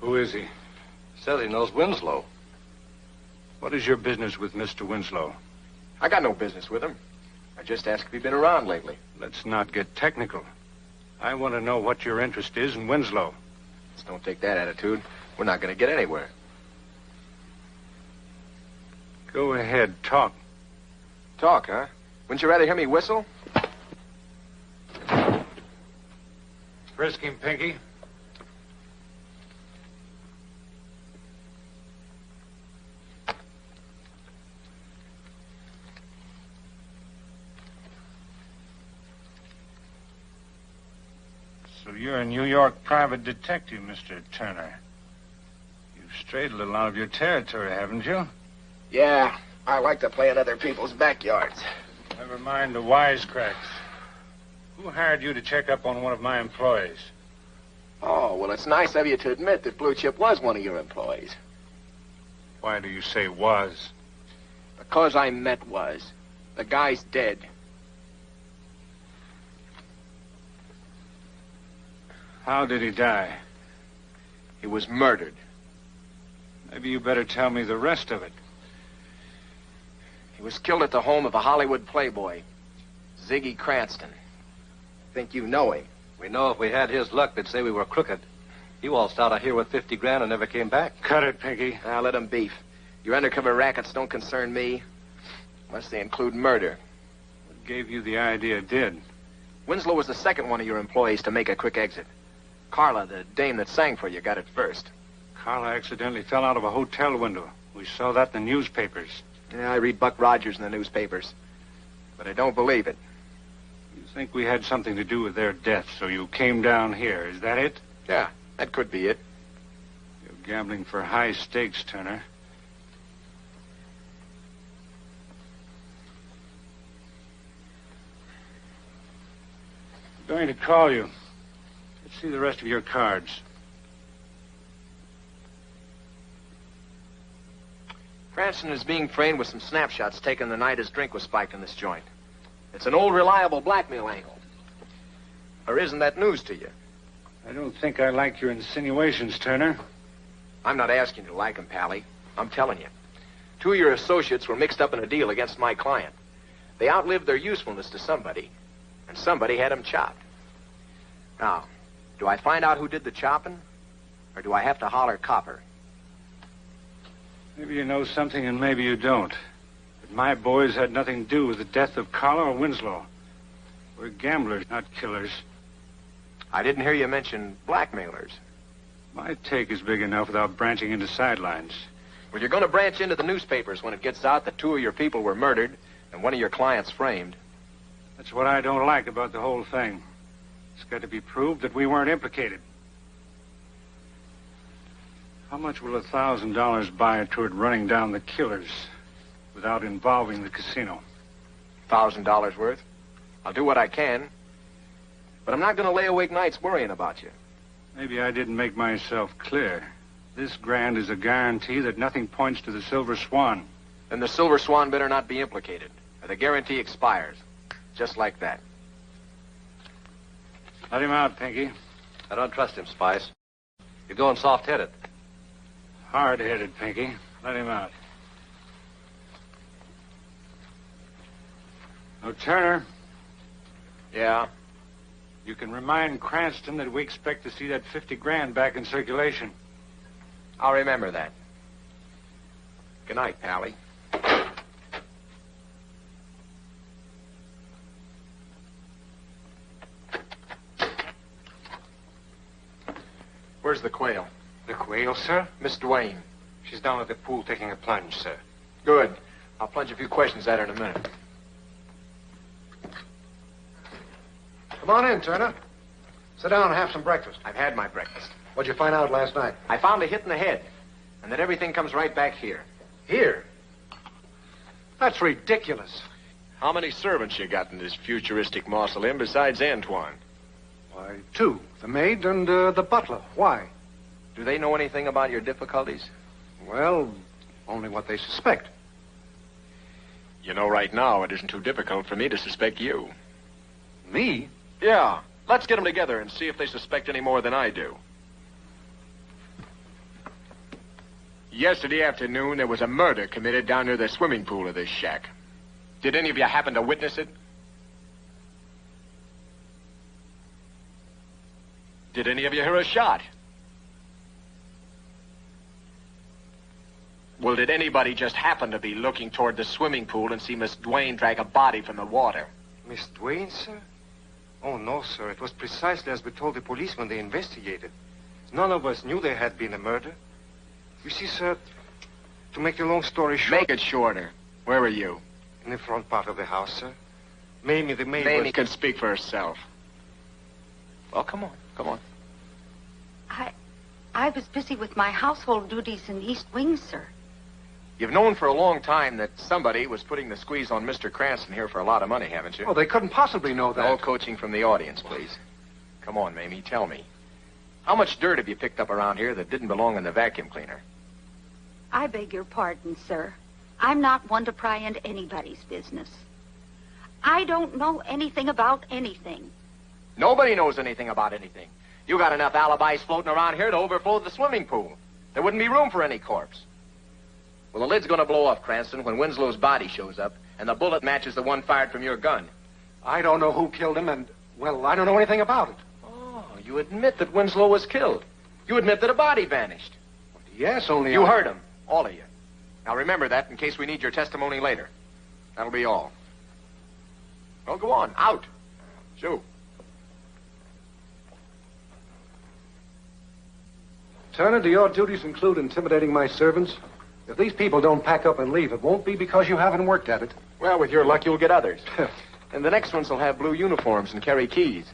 Who is he? Says he knows Winslow. What is your business with Mr. Winslow? I got no business with him. I just asked if he'd been around lately. Let's not get technical. I want to know what your interest is in Winslow. Just don't take that attitude. We're not going to get anywhere. Go ahead, talk. Talk, huh? Wouldn't you rather hear me whistle? Frisk him, Pinky. So you're a New York private detective, Mr. Turner. You've strayed a little out of your territory, haven't you? Yeah, I like to play in other people's backyards. Never mind the wisecracks. Who hired you to check up on one of my employees? Oh, well, it's nice of you to admit that Blue Chip was one of your employees. Why do you say was? Because I meant was. The guy's dead. How did he die? He was murdered. Maybe you better tell me the rest of it. He was killed at the home of a Hollywood playboy, Ziggy Cranston. Think you know him. We know if we had his luck, they'd say we were crooked. He waltzed out of here with 50 grand and never came back. Cut it, Pinky. Now, let him beef. Your undercover rackets don't concern me, unless they include murder. What gave you the idea it did? Winslow was the second one of your employees to make a quick exit. Carla, the dame that sang for you, got it first. Carla accidentally fell out of a hotel window. We saw that in the newspapers. Yeah, I read Buck Rogers in the newspapers. But I don't believe it. You think we had something to do with their death, so you came down here. Is that it? Yeah, that could be it. You're gambling for high stakes, Turner. I'm going to call you. Let's see the rest of your cards. Cranston is being framed with some snapshots taken the night his drink was spiked in this joint. It's an old, reliable blackmail angle. Or isn't that news to you? I don't think I like your insinuations, Turner. I'm not asking you to like him, Pally. I'm telling you. Two of your associates were mixed up in a deal against my client. They outlived their usefulness to somebody, and somebody had them chopped. Now, do I find out who did the chopping, or do I have to holler copper? Maybe you know something and maybe you don't. But my boys had nothing to do with the death of Carla or Winslow. We're gamblers, not killers. I didn't hear you mention blackmailers. My take is big enough without branching into sidelines. Well, you're going to branch into the newspapers when it gets out that two of your people were murdered and one of your clients framed. That's what I don't like about the whole thing. It's got to be proved that we weren't implicated. How much will $1,000 buy toward running down the killers without involving the casino? $1,000 worth. I'll do what I can. But I'm not going to lay awake nights worrying about you. Maybe I didn't make myself clear. This grand is a guarantee that nothing points to the Silver Swan. Then the Silver Swan better not be implicated, or the guarantee expires. Just like that. Let him out, Pinky. I don't trust him, Spice. You're going soft-headed. Hard-headed, Pinky. Let him out. Oh, Turner. Yeah? You can remind Cranston that we expect to see that 50 grand back in circulation. I'll remember that. Good night, Pally. Where's the quail? The quail, sir? Miss Duane. She's down at the pool taking a plunge, sir. Good. I'll plunge a few questions at her in a minute. Come on in, Turner. Sit down and have some breakfast. I've had my breakfast. What'd you find out last night? I found a hit in the head, and that everything comes right back here. Here? That's ridiculous. How many servants you got in this futuristic mausoleum besides Antoine? Why, 2. The maid and the butler. Why? Do they know anything about your difficulties? Well, only what they suspect. You know, right now, it isn't too difficult for me to suspect you. Me? Yeah. Let's get them together and see if they suspect any more than I do. Yesterday afternoon, there was a murder committed down near the swimming pool of this shack. Did any of you happen to witness it? Did any of you hear a shot? Well, did anybody just happen to be looking toward the swimming pool and see Miss Duane drag a body from the water? Miss Duane, sir? Oh, no, sir. It was precisely as we told the police when they investigated. None of us knew there had been a murder. You see, sir, to make a long story short... Make it shorter. Where were you? In the front part of the house, sir. Mamie, the maid Mamie was... can speak for herself. Well, come on. Come on. I was busy with my household duties in the East Wing, sir. You've known for a long time that somebody was putting the squeeze on Mr. Cranston here for a lot of money, haven't you? Oh, they couldn't possibly know that. No coaching from the audience, please. Come on, Mamie, tell me. How much dirt have you picked up around here that didn't belong in the vacuum cleaner? I beg your pardon, sir. I'm not one to pry into anybody's business. I don't know anything about anything. Nobody knows anything about anything. You got enough alibis floating around here to overflow the swimming pool. There wouldn't be room for any corpse. Well, the lid's going to blow off, Cranston, when Winslow's body shows up, and the bullet matches the one fired from your gun. I don't know who killed him, and, well, I don't know anything about it. Oh, you admit that Winslow was killed. You admit that a body vanished. Yes, only... You heard him, all of you. Now, remember that in case we need your testimony later. That'll be all. Well, go on, out. Shoo. Turner, do your duties include intimidating my servants? If these people don't pack up and leave, it won't be because you haven't worked at it. Well, with your luck, you'll get others. And the next ones will have blue uniforms and carry keys.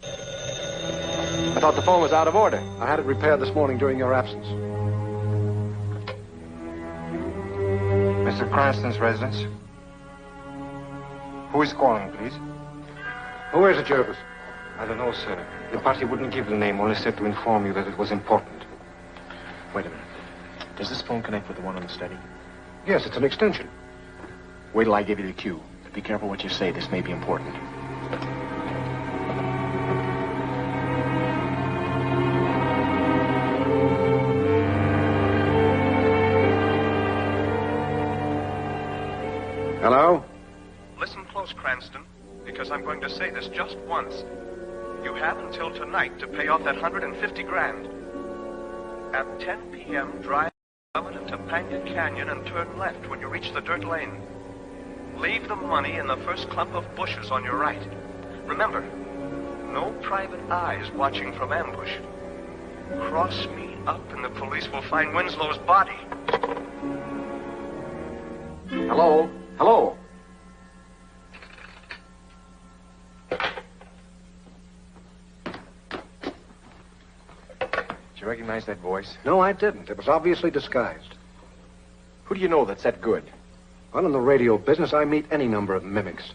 I thought the phone was out of order. I had it repaired this morning during your absence. Mr. Cranston's residence. Who is calling, please? Who is it, Jervis? I don't know, sir. The party wouldn't give the name, only said to inform you that it was important. Wait a minute. Does this phone connect with the one on the study? Yes, it's an extension. Wait till I give you the cue. Be careful what you say. This may be important. Hello? Listen close, Cranston, because I'm going to say this just once. You have until tonight to pay off that 150 grand. At 10 p.m., drive into Topanga Canyon and turn left when you reach the dirt lane. Leave the money in the first clump of bushes on your right. Remember, no private eyes watching from ambush. Cross me up and the police will find Winslow's body. Hello? Hello? you recognize that voice? No, I didn't. It was obviously disguised. Who do you know that's that good? Well, in the radio business, I meet any number of mimics.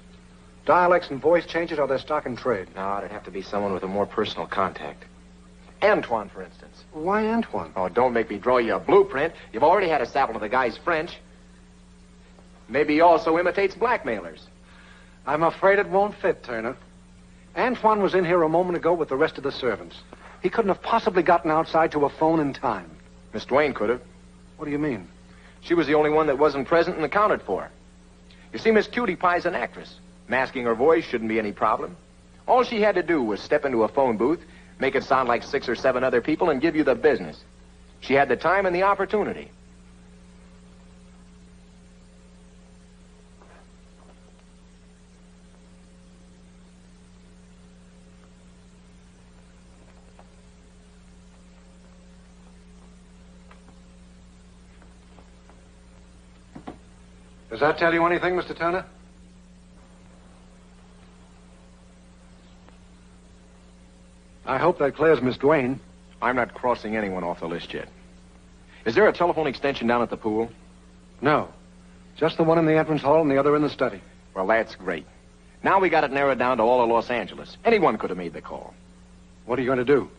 Dialects and voice changes are their stock in trade. No, it'd have to be someone with a more personal contact. Antoine, for instance. Why Antoine? Oh, don't make me draw you a blueprint. You've already had a sample of the guy's French. Maybe he also imitates blackmailers. I'm afraid it won't fit, Turner. Antoine was in here a moment ago with the rest of the servants. He couldn't have possibly gotten outside to a phone in time. Miss Duane could have. What do you mean? She was the only one that wasn't present and accounted for. You see, Miss Cutie Pie's an actress. Masking her voice shouldn't be any problem. All she had to do was step into a phone booth, make it sound like 6 or 7 other people, and give you the business. She had the time and the opportunity. Does that tell you anything, Mr. Turner? I hope that clears Miss Duane. I'm not crossing anyone off the list yet. Is there a telephone extension down at the pool? No. Just the one in the entrance hall and the other in the study. Well, that's great. Now we got it narrowed down to all of Los Angeles. Anyone could have made the call. What are you going to do?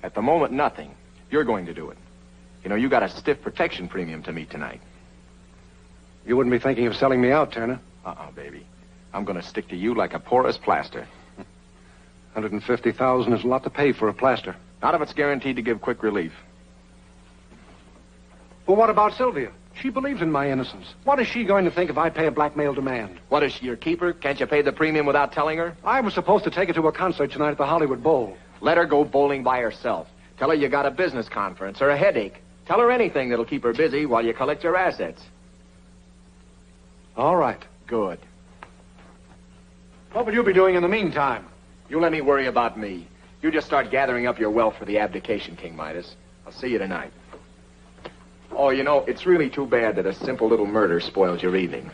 At the moment, nothing. You're going to do it. You know, you got a stiff protection premium to meet tonight. You wouldn't be thinking of selling me out, Turner. Baby. I'm going to stick to you like a porous plaster. $150,000 is a lot to pay for a plaster. Not if it's guaranteed to give quick relief. Well, what about Sylvia? She believes in my innocence. What is she going to think if I pay a blackmail demand? What, is she your keeper? Can't you pay the premium without telling her? I was supposed to take her to a concert tonight at the Hollywood Bowl. Let her go bowling by herself. Tell her you got a business conference or a headache. Tell her anything that'll keep her busy while you collect your assets. All right. Good. What will you be doing in the meantime? You let me worry about me. You just start gathering up your wealth for the abdication, King Midas. I'll see you tonight. Oh, you know, it's really too bad that a simple little murder spoils your evening.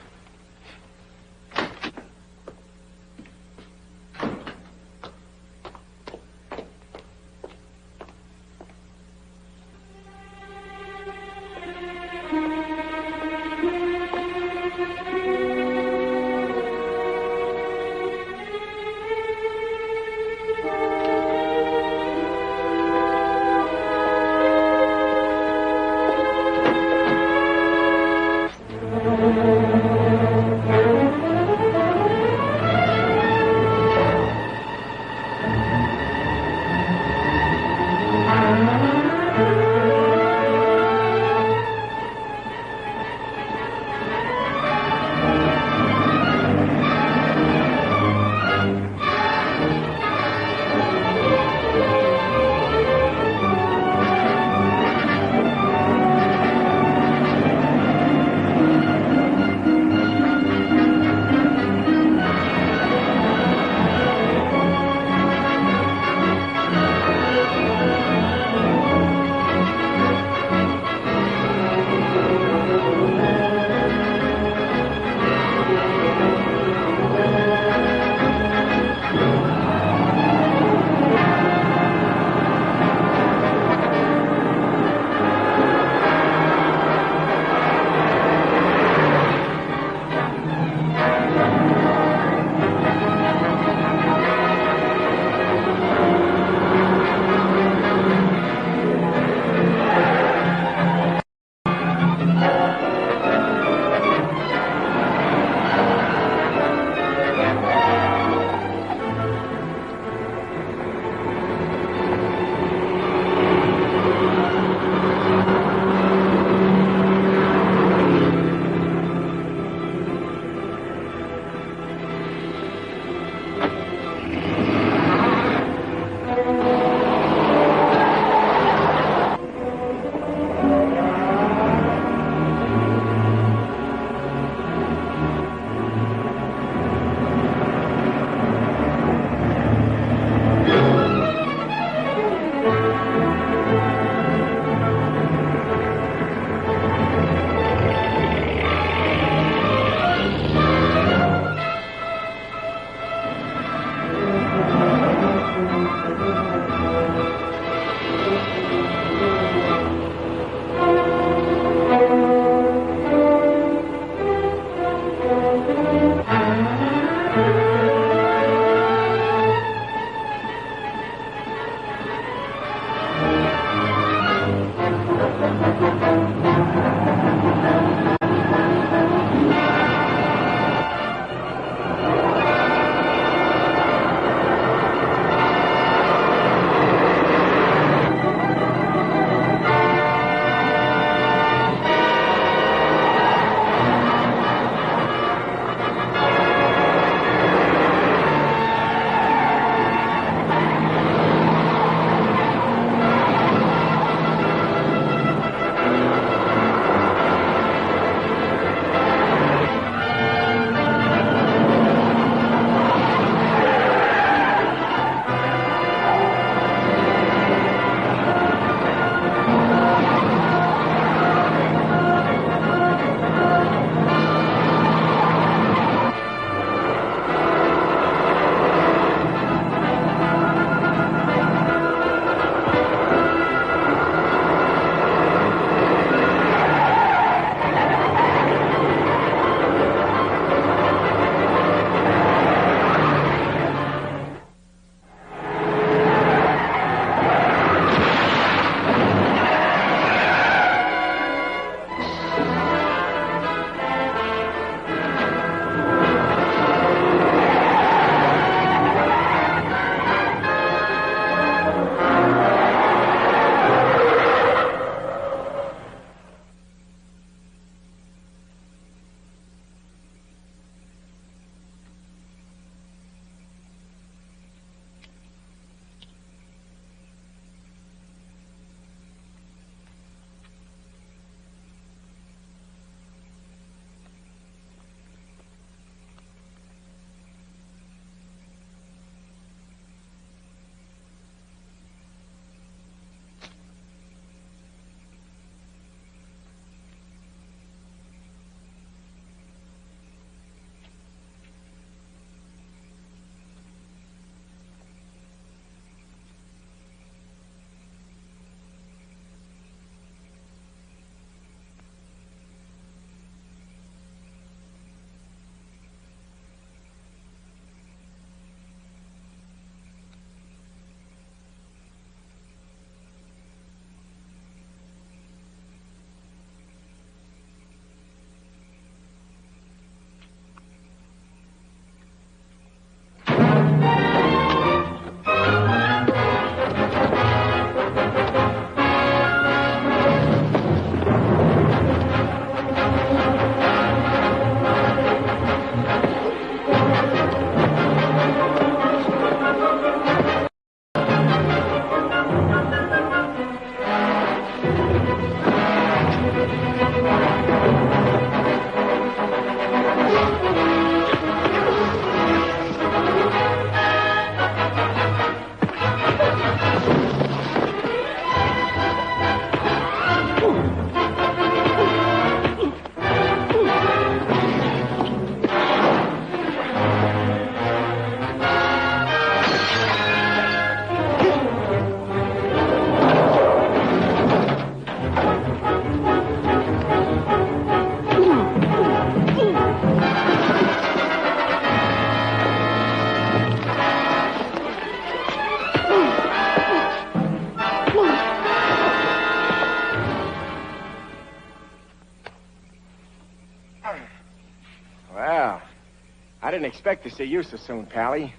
didn't expect to see you so soon, Pally.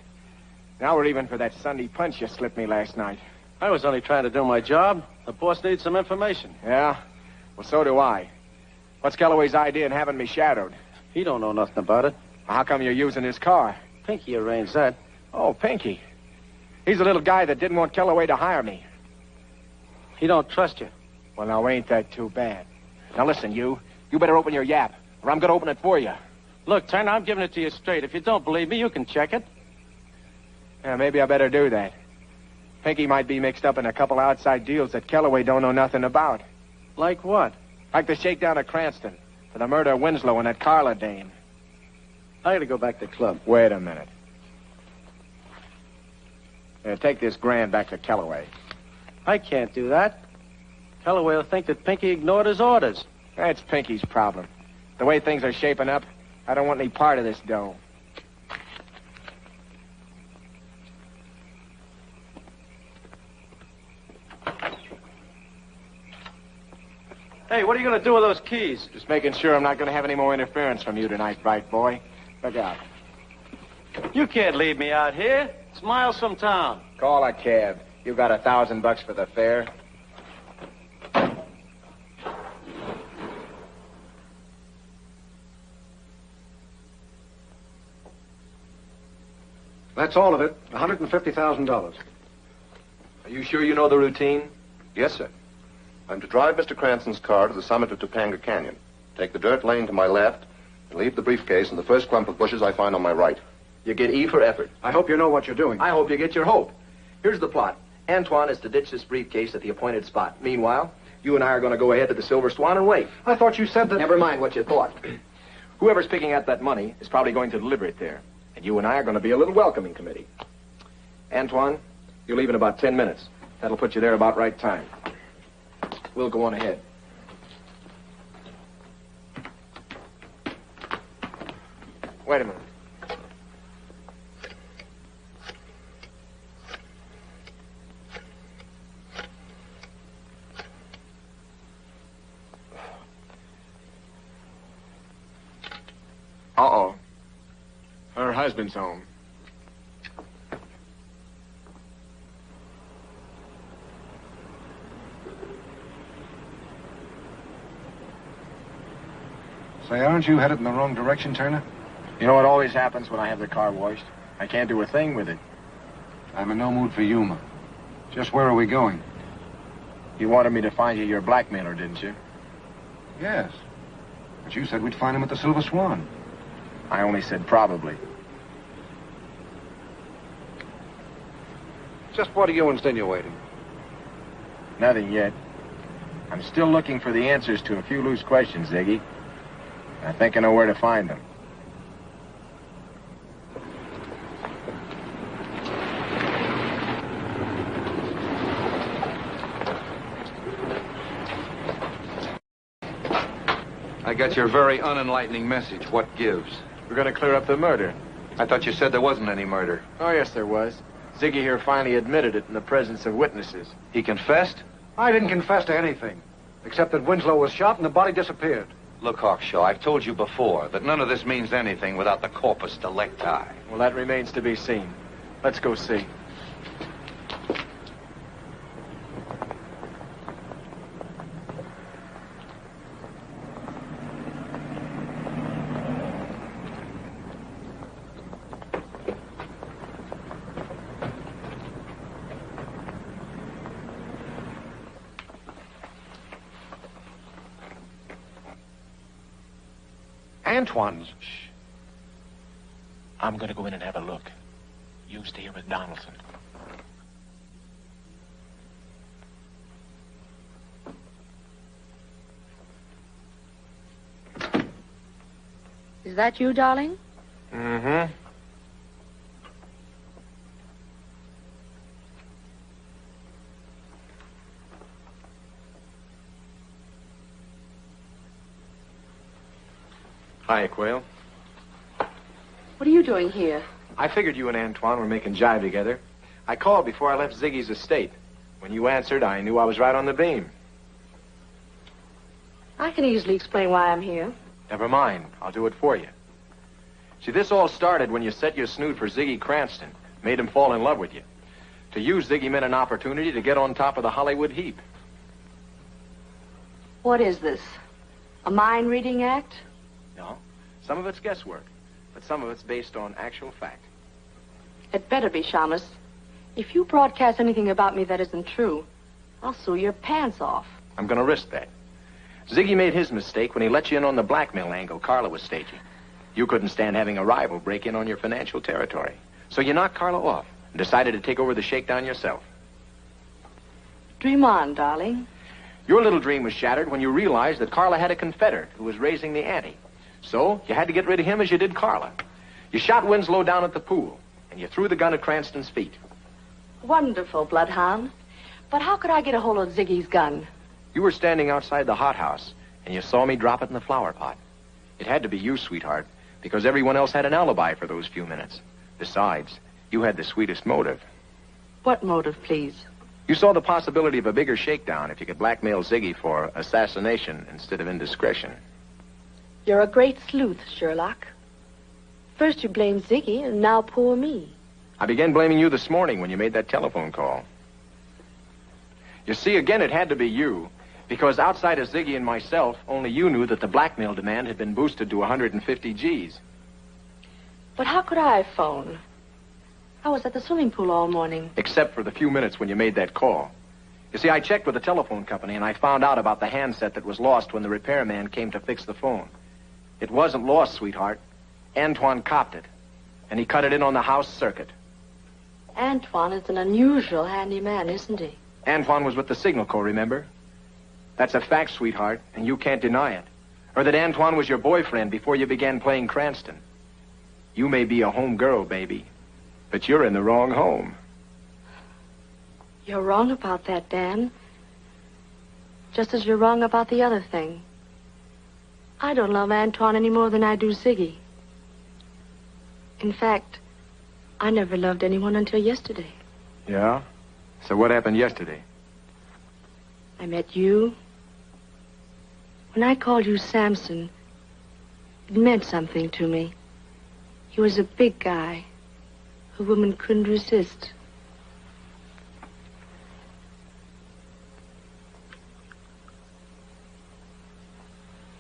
Now we're even for that Sunday punch you slipped me last night. I was only trying to do my job. The boss needs some information. Yeah? Well, so do I. What's Kellaway's idea in having me shadowed? He don't know nothing about it. How come you're using his car? Pinky arranged that. Oh, Pinky. He's the little guy that didn't want Kellaway to hire me. He don't trust you. Well, now, ain't that too bad? Now, listen, you. You better open your yap, or I'm going to open it for you. Look, Turner, I'm giving it to you straight. If you don't believe me, you can check it. Yeah, maybe I better do that. Pinky might be mixed up in a couple outside deals that Kellaway don't know nothing about. Like what? Like the shakedown at Cranston, for the murder of Winslow and that Carla dame. I gotta go back to the club. Wait a minute. Take this grand back to Kellaway. I can't do that. Kellaway will think that Pinky ignored his orders. That's Pinky's problem. The way things are shaping up, I don't want any part of this dough. Hey, what are you going to do with those keys? Just making sure I'm not going to have any more interference from you tonight, bright boy. Look out. You can't leave me out here. It's miles from town. Call a cab. You got $1,000 for the fare. That's all of it. $150,000. Are you sure you know the routine? Yes, sir. I'm to drive Mr. Cranston's car to the summit of Topanga Canyon, take the dirt lane to my left, and leave the briefcase in the first clump of bushes I find on my right. You get E for effort. I hope you know what you're doing. I hope you get your hope. Here's the plot. Antoine is to ditch this briefcase at the appointed spot. Meanwhile, you and I are going to go ahead to the Silver Swan and wait. I thought you said that... Never mind what you thought. Whoever's picking up that money is probably going to deliver it there. And you and I are going to be a little welcoming committee. Antoine, you leave in about 10 minutes. That'll put you there about right time. We'll go on ahead. Wait a minute. Uh-oh. Her husband's home. Say, aren't you headed in the wrong direction, Turner? You know what always happens when I have the car washed? I can't do a thing with it. I'm in no mood for humor. Just where are we going? You wanted me to find you your blackmailer, didn't you? Yes. But you said we'd find him at the Silver Swan. I only said probably. Just what are you insinuating? Nothing yet. I'm still looking for the answers to a few loose questions, Ziggy. I think I know where to find them. I got your very unenlightening message. What gives? We're going to clear up the murder. I thought you said there wasn't any murder. Oh, yes, there was. Ziggy here finally admitted it in the presence of witnesses. He confessed? I didn't confess to anything, except that Winslow was shot and the body disappeared. Look, Hawkshaw, I've told you before that none of this means anything without the corpus delicti. Well, that remains to be seen. Let's go see. Antoine's. Shh. I'm going to go in and have a look. You stay here with Donaldson. Is that you, darling? Mm-hmm. Hi, Quail. What are you doing here? I figured you and Antoine were making jive together. I called before I left Ziggy's estate. When you answered, I knew I was right on the beam. I can easily explain why I'm here. Never mind. I'll do it for you. See, this all started when you set your snoot for Ziggy Cranston, made him fall in love with you. To you, Ziggy meant an opportunity to get on top of the Hollywood heap. What is this? A mind-reading act? No. Some of it's guesswork, but some of it's based on actual fact. It better be, Shamus. If you broadcast anything about me that isn't true, I'll sue your pants off. I'm going to risk that. Ziggy made his mistake when he let you in on the blackmail angle Carla was staging. You couldn't stand having a rival break in on your financial territory. So you knocked Carla off and decided to take over the shakedown yourself. Dream on, darling. Your little dream was shattered when you realized that Carla had a confederate who was raising the ante. So you had to get rid of him as you did Carla. You shot Winslow down at the pool, and you threw the gun at Cranston's feet. Wonderful, Bloodhound. But how could I get a hold of Ziggy's gun? You were standing outside the hothouse, and you saw me drop it in the flower pot. It had to be you, sweetheart, because everyone else had an alibi for those few minutes. Besides, you had the sweetest motive. What motive, please? You saw the possibility of a bigger shakedown if you could blackmail Ziggy for assassination instead of indiscretion. You're a great sleuth, Sherlock. First you blamed Ziggy, and now poor me. I began blaming you this morning when you made that telephone call. You see, again, it had to be you, because outside of Ziggy and myself, only you knew that the blackmail demand had been boosted to 150 G's. But how could I phone? I was at the swimming pool all morning. Except for the few minutes when you made that call. You see, I checked with the telephone company, and I found out about the handset that was lost when the repairman came to fix the phone. It wasn't lost, sweetheart. Antoine copped it, and he cut it in on the house circuit. Antoine is an unusual handy man, isn't he? Antoine was with the Signal Corps, remember? That's a fact, sweetheart, and you can't deny it. Or that Antoine was your boyfriend before you began playing Cranston. You may be a home girl, baby, but you're in the wrong home. You're wrong about that, Dan. Just as you're wrong about the other thing. I don't love Antoine any more than I do Ziggy. In fact, I never loved anyone until yesterday. Yeah? So what happened yesterday? I met you. When I called you Samson, it meant something to me. He was a big guy. A woman couldn't resist.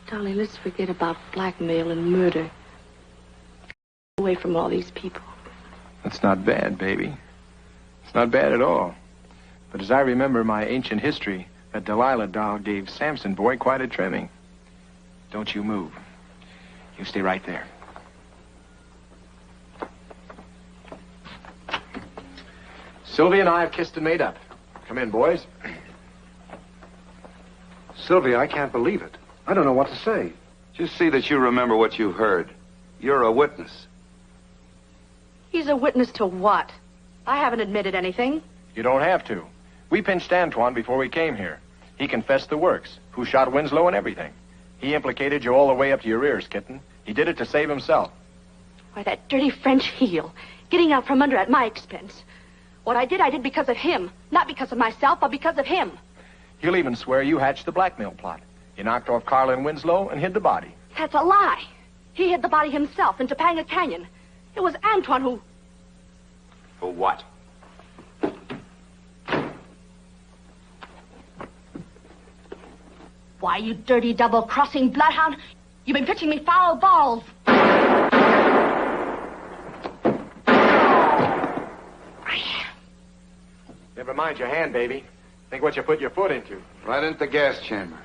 Darling, let's forget about blackmail and murder. Away from all these people. That's not bad, baby. It's not bad at all. But as I remember my ancient history, that Delilah doll gave Samson boy quite a trimming. Don't you move. You stay right there. Sylvia and I have kissed and made up. Come in, boys. Sylvia, I can't believe it. I don't know what to say. Just see that you remember what you've heard. You're a witness. He's a witness to what? I haven't admitted anything. You don't have to. We pinched Antoine before we came here. He confessed the works, who shot Winslow and everything. He implicated you all the way up to your ears, kitten. He did it to save himself. Why, that dirty French heel, getting out from under at my expense. What I did because of him. Not because of myself, but because of him. He'll even swear you hatched the blackmail plot. You knocked off Carla and Winslow and hid the body. That's a lie. He hid the body himself in Topanga Canyon. It was Antoine who... For what? Why, you dirty double-crossing bloodhound. You've been pitching me foul balls. Never mind your hand, baby. Think what you put your foot into. Right into the gas chamber.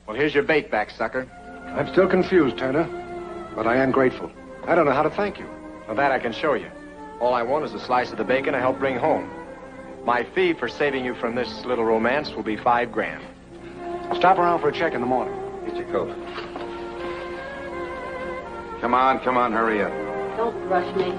Well, here's your bait back, sucker. I'm still confused, Turner, but I am grateful. I don't know how to thank you. Well, that I can show you. All I want is a slice of the bacon I helped bring home. My fee for saving you from this little romance will be $5 grand. Stop around for a check in the morning. Get your coat. Come on, hurry up. Don't rush me.